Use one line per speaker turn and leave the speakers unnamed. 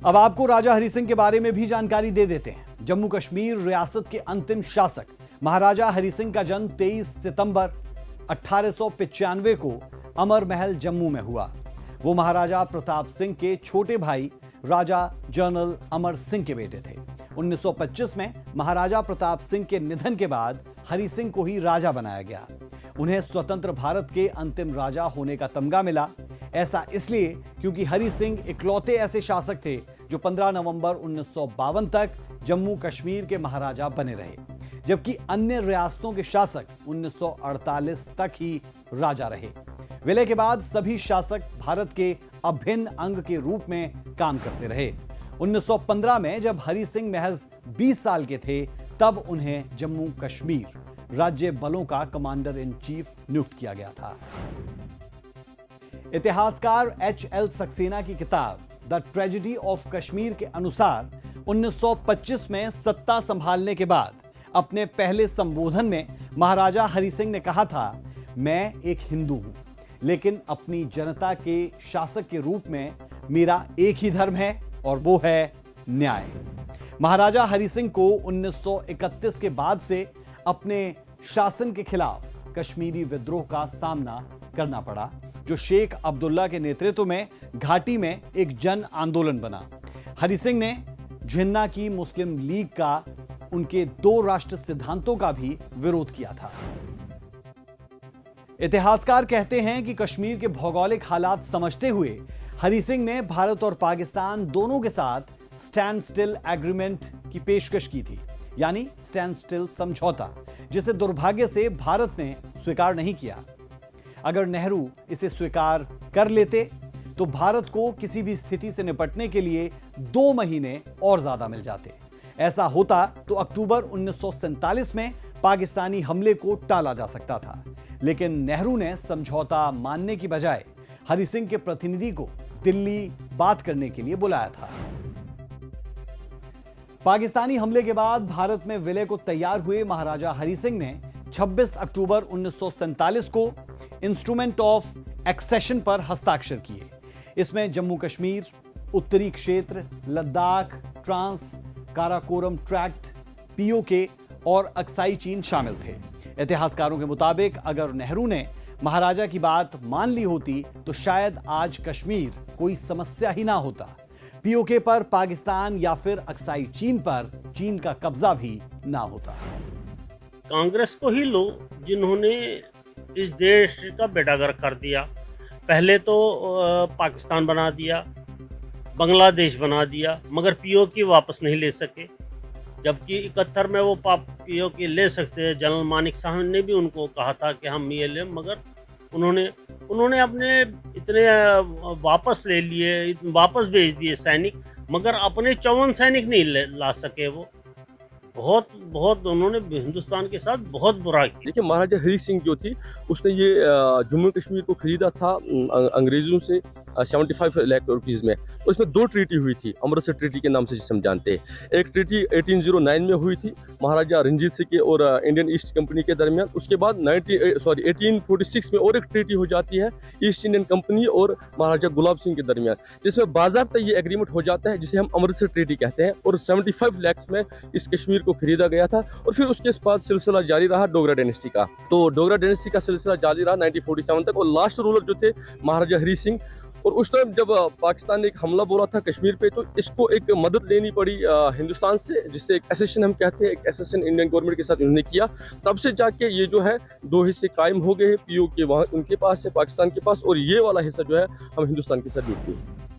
अब आपको राजा हरि सिंह के बारे में भी जानकारी दे देते हैं। जम्मू कश्मीर रियासत के अंतिम शासक महाराजा हरि सिंह का जन्म 23 सितंबर 1895 को अमर महल जम्मू में हुआ। वो महाराजा प्रताप सिंह के छोटे भाई राजा जनरल अमर सिंह के बेटे थे। 1925 में महाराजा प्रताप सिंह के निधन के बाद हरि सिंह को ही राजा बनाया गया। उन्हें स्वतंत्र भारत के अंतिम राजा होने का तमगा मिला। ऐसा इसलिए क्योंकि हरि सिंह इकलौते ऐसे शासक थे जो 15 नवंबर 1952 तक जम्मू कश्मीर के महाराजा बने रहे, जबकि अन्य रियासतों के शासक 1948 तक ही राजा रहे। विलय के बाद सभी शासक भारत के अभिन्न अंग के रूप में काम करते रहे। 1915 में जब हरि सिंह महज 20 साल के थे, तब उन्हें जम्मू कश्मीर राज्य बलों का कमांडर इन चीफ नियुक्त किया गया था। इतिहासकार H.L. सक्सेना की किताब द ट्रेजेडी ऑफ कश्मीर के अनुसार 1925 में सत्ता संभालने के बाद अपने पहले संबोधन में महाराजा हरि सिंह ने कहा था, मैं एक हिंदू हूं, लेकिन अपनी जनता के शासक के रूप में मेरा एक ही धर्म है और वो है न्याय। महाराजा हरि सिंह को 1931 के बाद से अपने शासन के खिलाफ कश्मीरी विद्रोह का सामना करना पड़ा, जो शेख अब्दुल्ला के नेतृत्व में घाटी में एक जन आंदोलन बना। हरि सिंह ने जिन्ना की मुस्लिम लीग का उनके 2 राष्ट्र सिद्धांतों का भी विरोध किया था। इतिहासकार कहते हैं कि कश्मीर के भौगोलिक हालात समझते हुए हरि सिंह ने भारत और पाकिस्तान दोनों के साथ स्टैंड स्टिल एग्रीमेंट की पेशकश की थी, यानी स्टैंड स्टिल समझौता, जिसे दुर्भाग्य से भारत ने स्वीकार नहीं किया। अगर नेहरू इसे स्वीकार कर लेते तो भारत को किसी भी स्थिति से निपटने के लिए 2 महीने और ज्यादा मिल जाते। ऐसा होता तो अक्टूबर 1947 में पाकिस्तानी हमले को टाला जा सकता था, लेकिन नेहरू ने समझौता मानने की बजाय हरि सिंह के प्रतिनिधि को दिल्ली बात करने के लिए बुलाया था। पाकिस्तानी हमले के बाद भारत में विलय को तैयार हुए महाराजा हरि सिंह ने 26 अक्टूबर 1947 को इंस्ट्रूमेंट ऑफ एक्सेशन पर हस्ताक्षर किए। इसमें जम्मू कश्मीर, उत्तरी क्षेत्र, Ladakh, trans Karakoram tract, PoK और अक्साई चीन शामिल थे। इतिहासकारों के मुताबिक अगर नेहरू ने महाराजा की बात मान ली होती तो शायद आज कश्मीर कोई समस्या ही ना होता। पीओके पर पाकिस्तान या फिर अक्साई चीन पर चीन का कब्जा भी ना होता।
कांग्रेस को ही लो जिन्होंने इस देश का बेड़ागर कर दिया। पहले तो पाकिस्तान बना दिया, बांग्लादेश बना दिया, मगर पीओके वापस नहीं ले सके, जबकि 71 में वो पीओके ले सकते हैं। जनरल मानिक साहब ने भी उनको कहा था कि हम ये लें, मगर उन्होंने अपने इतने वापस ले लिए, वापस भेज दिए सैनिक, मगर अपने 54 सैनिक नहीं ला सके। वो बहुत उन्होंने हिंदुस्तान के साथ बहुत बुरा किया।
देखिए, महाराजा हरि सिंह जो थी उसने ये जम्मू कश्मीर को खरीदा था अंग्रेजों से 75 लाख रुपीस में। उसमें 2 ट्रीटी हुई थी, अमृतसर ट्रीटी के नाम से जिसे हम जानते हैं। एक ट्रीटी 1809 में हुई थी महाराजा रंजीत सिंह के और इंडियन ईस्ट कंपनी के दरमियान। उसके बाद 1846 में और एक ट्रीटी हो जाती है ईस्ट इंडियन कंपनी और महाराजा गुलाब सिंह के दरमियान, जिसमें बाज़ाब्ता ये एग्रीमेंट हो जाता है जिसे हम अमृतसर ट्रीटी कहते हैं। और 75 लाख में इस कश्मीर को खरीदा गया था। और फिर उसके बाद सिलसिला जारी रहा डोगरा डायनेस्टी का। तो डोगरा डायनेस्टी का सिलसिला जारी रहा 1947 तक। और लास्ट रूलर जो थे महाराजा हरि सिंह। और उस टाइम जब पाकिस्तान ने एक हमला बोला था कश्मीर पे, तो इसको एक मदद लेनी पड़ी हिंदुस्तान से, जिससे एक एसेशन हम कहते हैं, एक एसेशन इंडियन गवर्नमेंट के साथ उन्होंने किया। तब से जाके ये जो है 2 हिस्से कायम हो गए हैं। पीओके वहाँ उनके पास है, पाकिस्तान के पास, और ये वाला हिस्सा जो है हम हिंदुस्तान के साथ जुड़ते हैं।